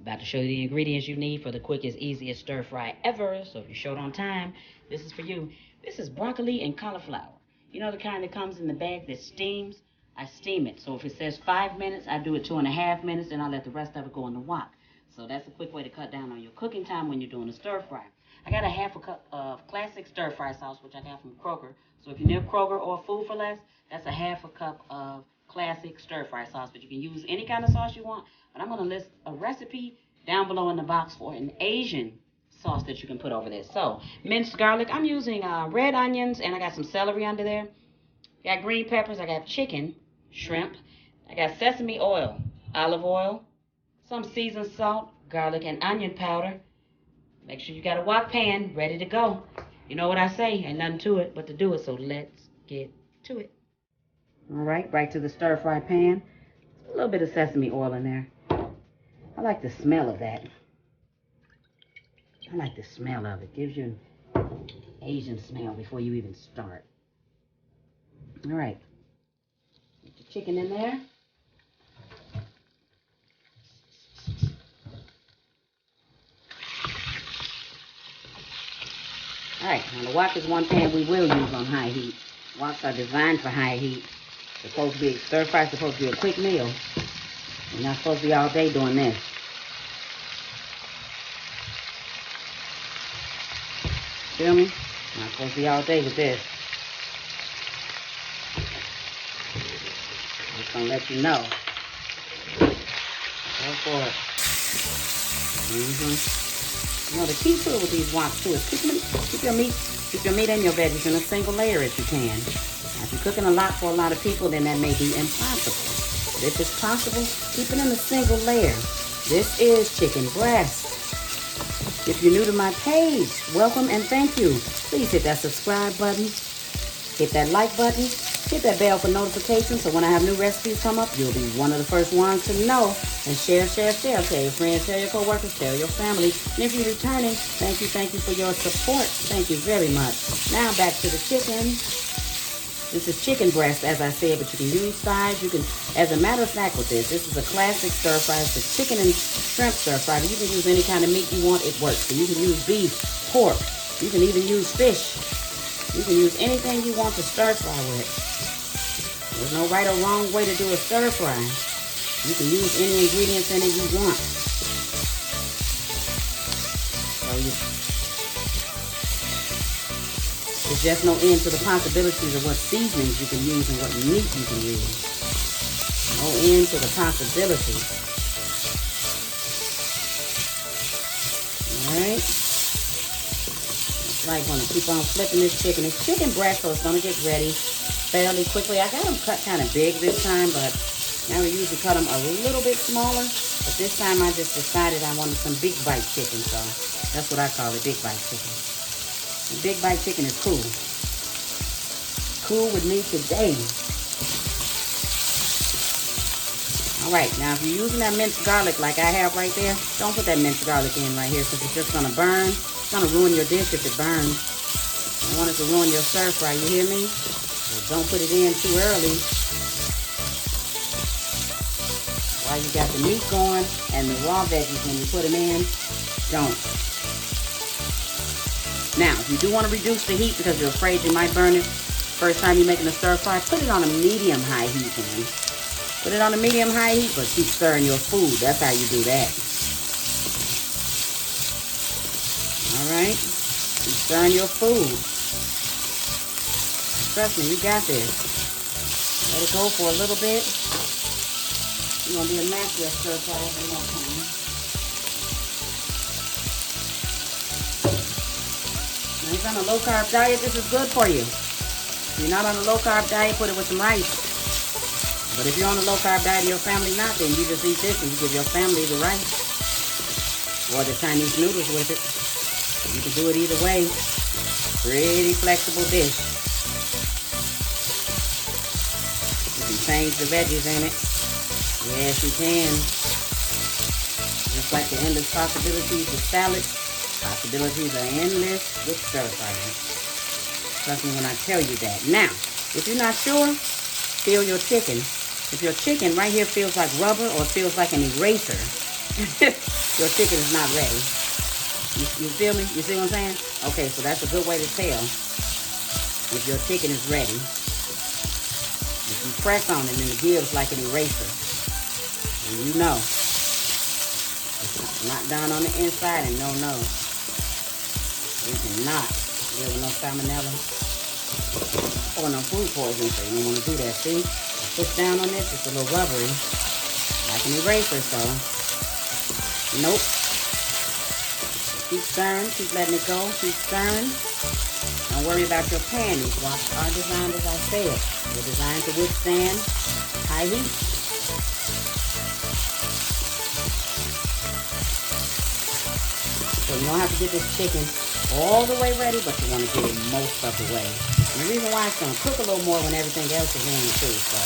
About to show you the ingredients you need for the quickest, easiest stir fry ever. So if you're short on time, this is for you. This is broccoli and cauliflower. You know the kind that comes in the bag that steams? I steam it. So if it says 5 minutes, I do it 2.5 minutes, and I let the rest of it go in the wok. So that's a quick way to cut down on your cooking time when you're doing a stir fry. I got a half a cup of classic stir fry sauce, which I got from Kroger. So if you're near Kroger or Food for Less, that's a half a cup of classic stir fry sauce. But you can use any kind of sauce you want. But I'm going to list a recipe down below in the box for an Asian sauce that you can put over there. So minced garlic. I'm using red onions, and I got some celery under there. Got green peppers. I got chicken, shrimp. I got sesame oil, olive oil, some seasoned salt, garlic and onion powder. Make sure you got a wok pan ready to go. You know what I say, ain't nothing to it but to do it, so let's get to it. All right, right to the stir fry pan. A little bit of sesame oil in there. I like the smell of that. I like the smell of it. Gives you an Asian smell before you even start. All right, get the chicken in there. All right, now the wok is one pan we will use on high heat. Woks are designed for high heat. Supposed to be, stir fry is supposed to be a quick meal. You're not supposed to be all day doing this. Feel me? Not supposed to be all day with this. Just gonna let you know. Go for it. You know, the key to it with these woks too is keep your meat and your veggies in a single layer if you can. Now, if you're cooking a lot for a lot of people, then that may be impossible. But if it's possible, keep it in a single layer. This is chicken breast. If you're new to my page, welcome and thank you. Please hit that subscribe button, hit that like button, hit that bell for notifications so when I have new recipes come up, you'll be one of the first ones to know. And share. Tell your friends, tell your co-workers, tell your family. And if you're returning, thank you for your support. Thank you very much. Now back to the chicken. This is chicken breast, as I said, but you can use thighs. You can, as a matter of fact with this is a classic stir fry. It's a chicken and shrimp stir fry. You can use any kind of meat you want, it works. So you can use beef, pork. You can even use fish. You can use anything you want to stir fry with. There's no right or wrong way to do a stir fry. You can use any ingredients in it you want. So there's just no end to the possibilities of what seasonings you can use and what meat you can use. No end to the possibilities. Alright. Like, want to keep on flipping this chicken. It's chicken breast, so it's going to get ready fairly quickly. I got them cut kind of big this time, but now we usually cut them a little bit smaller. But this time I just decided I wanted some big bite chicken, so that's what I call it, big bite chicken. And big bite chicken is cool. Cool with me today. All right, now if you're using that minced garlic like I have right there, don't put that minced garlic in right here because it's just going to burn. It's going to ruin your dish if it burns. I don't want it to ruin your stir fry, you hear me? So don't put it in too early. While you got the meat going and the raw veggies when you put them in, don't. Now, if you do want to reduce the heat because you're afraid you might burn it, first time you're making a stir fry, put it on a medium-high heat, man. Put it on a medium-high heat, but keep stirring your food. That's how you do that. All right? Keep stirring your food. Trust me, you got this. Let it go for a little bit. You're going to be a master at stir fry in no time. Now, if you're on a low-carb diet, this is good for you. If you're not on a low-carb diet, put it with some rice. But if you're on a low-carb diet and your family not, then you just eat this and you give your family the rice. Or the Chinese noodles with it. You can do it either way. Pretty flexible dish. You can change the veggies in it. Yes, you can. Just like the endless possibilities with salad, possibilities are endless with stir frying. Trust me when I tell you that. Now, if you're not sure, feel your chicken. If your chicken right here feels like rubber or feels like an eraser, your chicken is not ready. You feel me? You see what I'm saying? Okay, so that's a good way to tell if your chicken is ready. If you press on it and it gives like an eraser, and you know it's not done on the inside, and no, you cannot deal with no salmonella or no food poisoning, so you don't want to do that. See, I push down on this, it's a little rubbery, like an eraser, so nope. Keep stirring, keep letting it go, keep stirring. Don't worry about your pan. These woks are designed, as I said, they're designed to withstand high heat. So you don't have to get this chicken all the way ready, but you want to get it most of the way. And the reason why it's going to cook a little more when everything else is in too. So,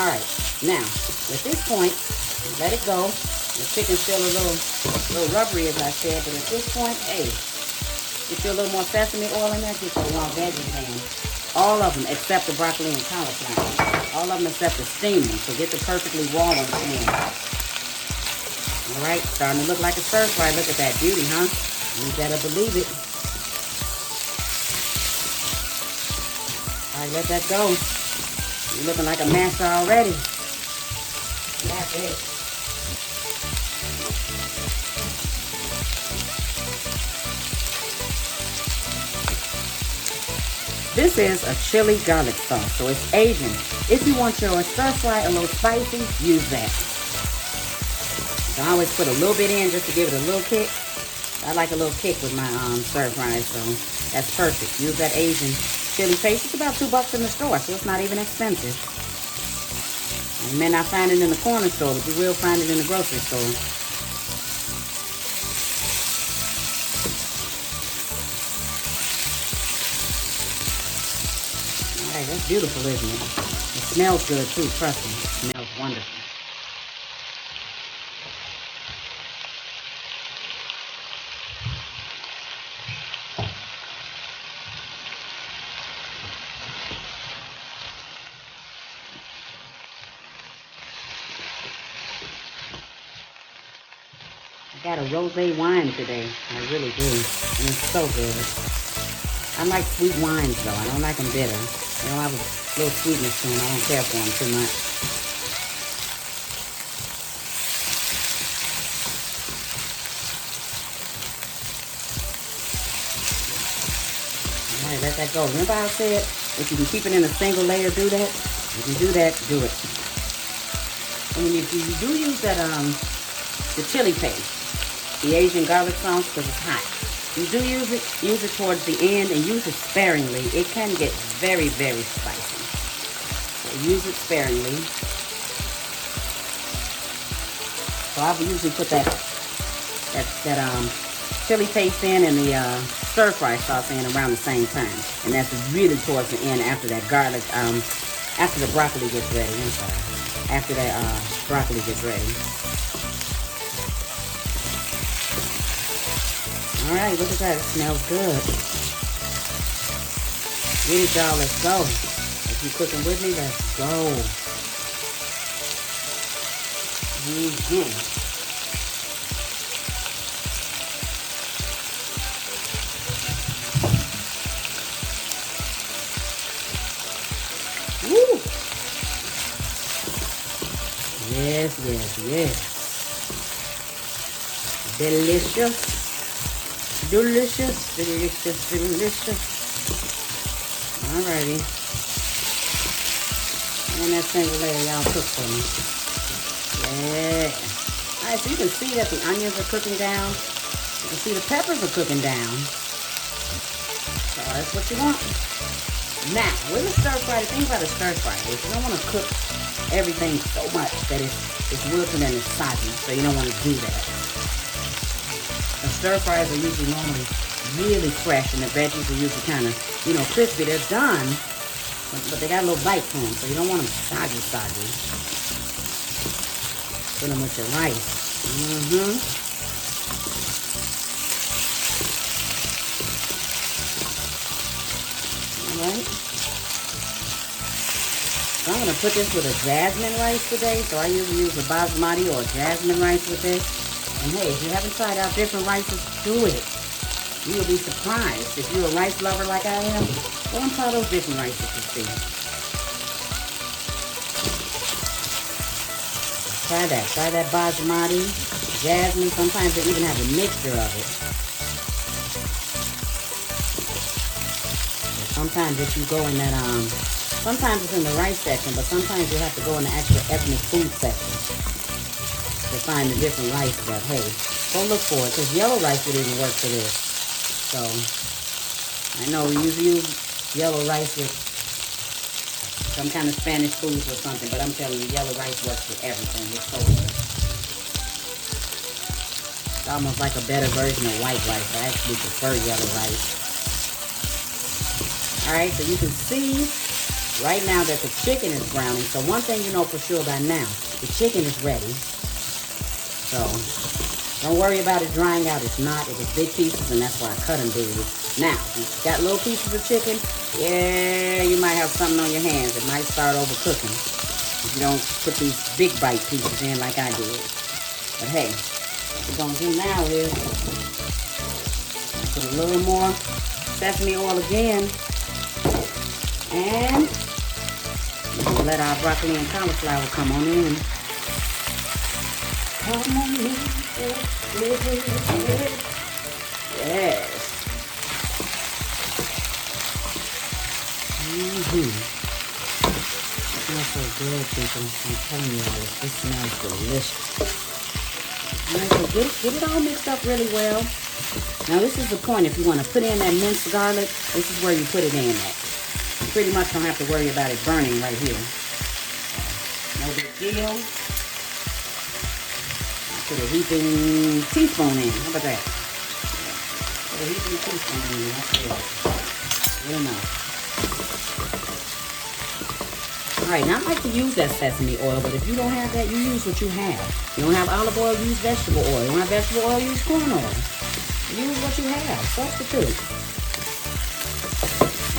all right. Now, at this point, let it go. The chicken's still a little rubbery, as I said, but at this point, hey, you feel a little more sesame oil in there, get your raw veggies in. All of them except the broccoli and cauliflower. All of them except the steaming. So get the perfectly raw ones in. All right, starting to look like a stir fry. Look at that beauty, huh? You better believe it. All right, let that go. You're looking like a master already. That's it. This is a chili garlic sauce, so it's Asian. If you want your stir fry a little spicy, use that. So I always put a little bit in just to give it a little kick. I like a little kick with my stir fries, so that's perfect. Use that Asian chili paste. It's about $2 in the store, so it's not even expensive. You may not find it in the corner store, but you will find it in the grocery store. Alright, that's beautiful, isn't it? It smells good too, trust me. It smells wonderful. I got a rosé wine today. I really do. And it's so good. I like sweet wines though. I don't like them bitter. They don't have a little sweetness to them. I don't care for them too much. Alright, let that go. Remember how I said if you can keep it in a single layer, do that? If you do that, do it. And if you do use that the chili paste, the Asian garlic sauce, because it's hot. You do use it towards the end and use it sparingly. It can get very, very spicy. So use it sparingly. So I will usually put that chili paste in and the stir fry sauce in around the same time. And that's really towards the end after that garlic, after the broccoli gets ready. I'm sorry. After that broccoli gets ready. All right, look at that. It smells good. Get it, y'all. Let's go. If you're cooking with me, let's go. Woo! Yes, yes, yes. Delicious. Delicious, delicious, delicious. Alrighty. And that single layer y'all cook for me. Yeah. Alright, so you can see that the onions are cooking down. You can see the peppers are cooking down. So that's what you want. Now, with a stir fry, the thing about a stir fry is you don't want to cook everything so much that it's wilted and it's soggy. So you don't want to do that. And stir fries are usually normally really fresh, and the veggies are usually kind of, crispy. They're done, but they got a little bite to them, so you don't want them soggy. Put them with your rice. All right. So I'm going to put this with a jasmine rice today. So I usually use a basmati or a jasmine rice with this. And hey, if you haven't tried out different rices, do it. You will be surprised. If you're a rice lover like I am, go and try those different rices you see. Try that. Try that basmati, jasmine. Sometimes they even have a mixture of it. Sometimes if you go in that, sometimes it's in the rice section, but sometimes you have to go in the actual ethnic food section to find the different rice. But hey, go look for it, because yellow rice would even work for this. So, I know we usually use yellow rice with some kind of Spanish foods or something, but I'm telling you, yellow rice works with everything. It's so good. It's almost like a better version of white rice. I actually prefer yellow rice. Alright, so you can see right now that the chicken is browning. So one thing you know for sure by now, the chicken is ready. So don't worry about it drying out. It's not. It was big pieces, and that's why I cut them big. Now, if you got little pieces of chicken, yeah, you might have something on your hands. It might start overcooking if you don't put these big bite pieces in like I did. But hey, what we're going to do now is put a little more sesame oil again. And we'll let our broccoli and cauliflower come on in. Come on in. Yes. It smells so good, people. I'm telling you all, this smells delicious. Alright, so get it all mixed up really well. Now this is the point. If you want to put in that minced garlic, this is where you put it in at. You pretty much don't have to worry about it burning right here. No big deal. I'll put a heaping teaspoon in. How about that? Put a heaping teaspoon in. That's good. Good enough. Alright, now I like to use that sesame oil, but if you don't have that, you use what you have. You don't have olive oil, use vegetable oil. You don't have vegetable oil, use corn oil. Use what you have. Substitute.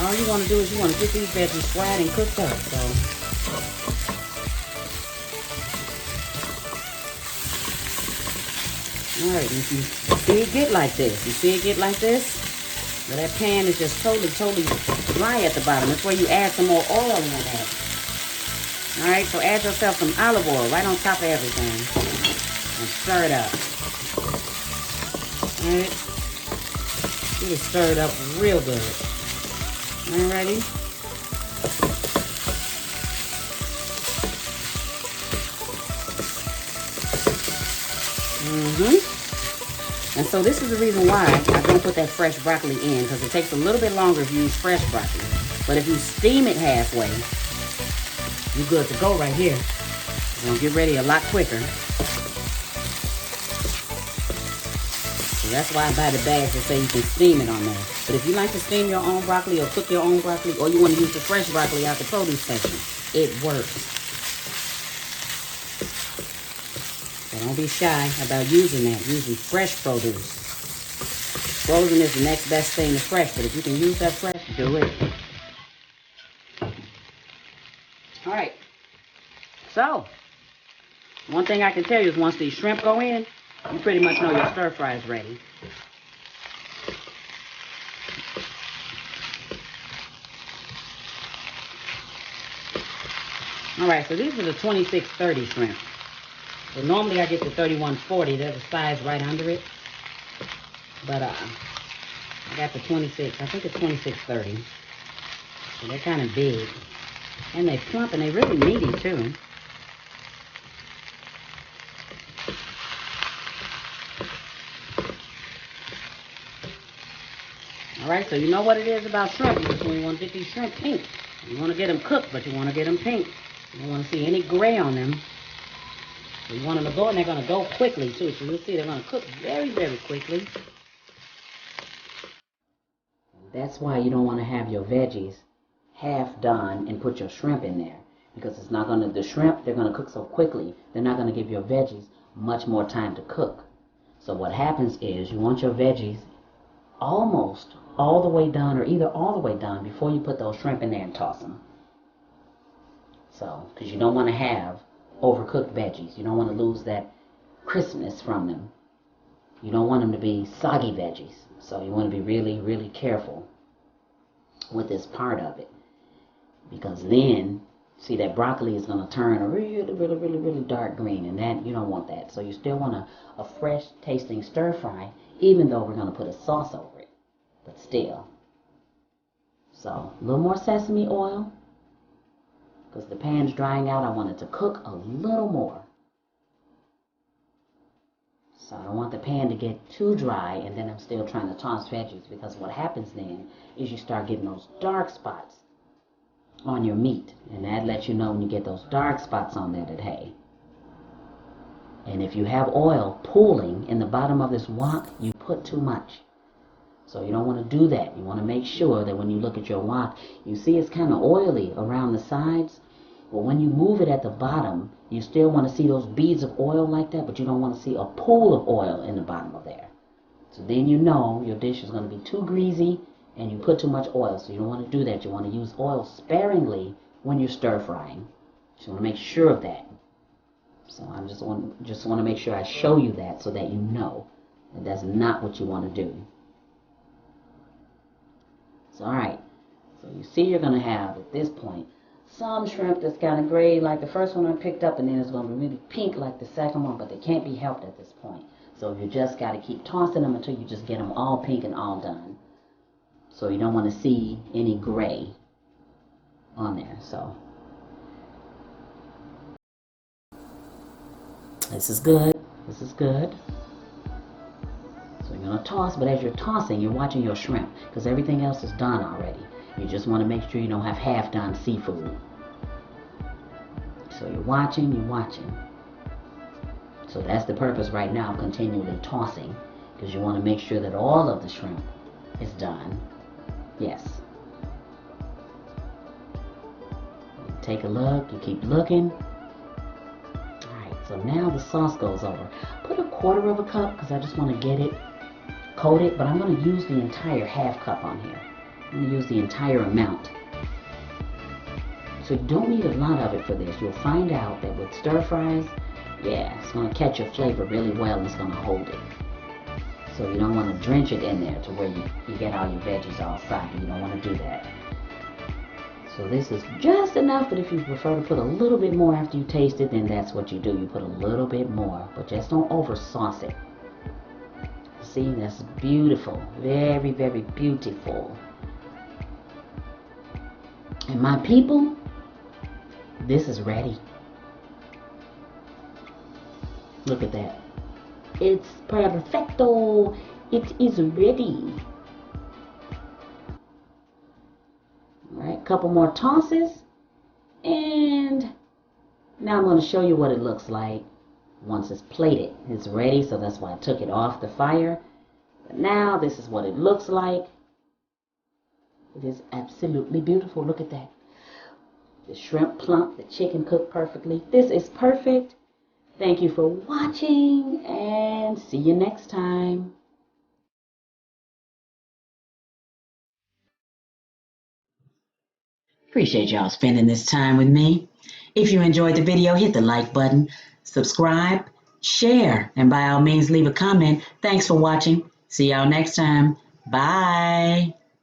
All you want to do is you want to get these veggies fried and cooked up. So, all right, if you see it get like this, but that pan is just totally dry at the bottom. That's where you add some more oil in that. All right, so add yourself some olive oil right on top of everything and stir it up. All right, get it stirred up real good. Alrighty. And so this is the reason why I don't put that fresh broccoli in, because it takes a little bit longer if you use fresh broccoli. But if you steam it halfway, you're good to go right here. It's gonna get ready a lot quicker. So that's why I buy the bags that say you can steam it on there. But if you like to steam your own broccoli or cook your own broccoli, or you want to use the fresh broccoli out the produce section, it works. So don't be shy about using that, using fresh produce. Frozen is the next best thing to fresh, but if you can use that fresh, do it. All right. So, one thing I can tell you is once these shrimp go in, you pretty much know your stir fry is ready. Alright, so these are the 2630 shrimp. So normally I get the 3140. There's a size right under it. But I got the 26. I think it's 2630. So they're kind of big. And they plump and they're really meaty too. Alright, so you know what it is about shrimp. You just want to get these shrimp pink. You want to get them cooked, but you want to get them pink. You don't want to see any gray on them. So you want them to go, and they're going to go quickly too. So you'll see they're going to cook very, very quickly. That's why you don't want to have your veggies half done and put your shrimp in there. Because it's not going to, the shrimp, they're going to cook so quickly, they're not going to give your veggies much more time to cook. So what happens is you want your veggies almost all the way done, or either all the way done before you put those shrimp in there and toss them. So, because you don't want to have overcooked veggies. You don't want to lose that crispness from them. You don't want them to be soggy veggies. So you want to be really, really careful with this part of it. Because then, see, that broccoli is going to turn a really, really, really, really dark green. And that, you don't want that. So you still want a fresh tasting stir fry, even though we're going to put a sauce over it. But still. So, a little more sesame oil. Because the pan's drying out, I want it to cook a little more. So I don't want the pan to get too dry and then I'm still trying to toss veggies, because what happens then is you start getting those dark spots on your meat. And that lets you know when you get those dark spots on there that, hey. And if you have oil pooling in the bottom of this wok, you put too much. So you don't want to do that. You want to make sure that when you look at your wok, you see it's kind of oily around the sides. But when you move it at the bottom, you still want to see those beads of oil like that, but you don't want to see a pool of oil in the bottom of there. So then you know your dish is going to be too greasy and you put too much oil. So you don't want to do that. You want to use oil sparingly when you're stir frying. So you want to make sure of that. So I just want to make sure I show you that so that you know that that's not what you want to do. So alright, so you see you're going to have at this point some shrimp that's kind of gray like the first one I picked up, and then it's going to be really pink like the second one, but they can't be helped at this point. So you just got to keep tossing them until you just get them all pink and all done. So you don't want to see any gray on there. So this is good. This is good. So you're going to toss, but as you're tossing, you're watching your shrimp, because everything else is done already. You just want to make sure you don't have half-done seafood. So you're watching, you're watching. So that's the purpose right now of continually tossing, because you want to make sure that all of the shrimp is done. Yes. You take a look, you keep looking. Alright, so now the sauce goes over. Put a quarter of a cup, because I just want to get it coated, but I'm going to use the entire half cup on here. I'm going to use the entire amount. So you don't need a lot of it for this. You'll find out that with stir fries, yeah, it's going to catch your flavor really well and it's going to hold it. So you don't want to drench it in there to where you get all your veggies all soggy. You don't want to do that. So this is just enough, but if you prefer to put a little bit more after you taste it, then that's what you do. You put a little bit more, but just don't over sauce it. See, that's beautiful. Very, very beautiful. And my people, this is ready. Look at that. It's perfecto. It is ready. Alright, couple more tosses. And now I'm going to show you what it looks like once it's plated. It's ready, so that's why I took it off the fire. But now this is what it looks like. It is absolutely beautiful. Look at that. The shrimp plump, the chicken cooked perfectly. This is perfect. Thank you for watching, and see you next time. Appreciate y'all spending this time with me. If you enjoyed the video, hit the like button, subscribe, share, and by all means leave a comment. Thanks for watching. See y'all next time. Bye.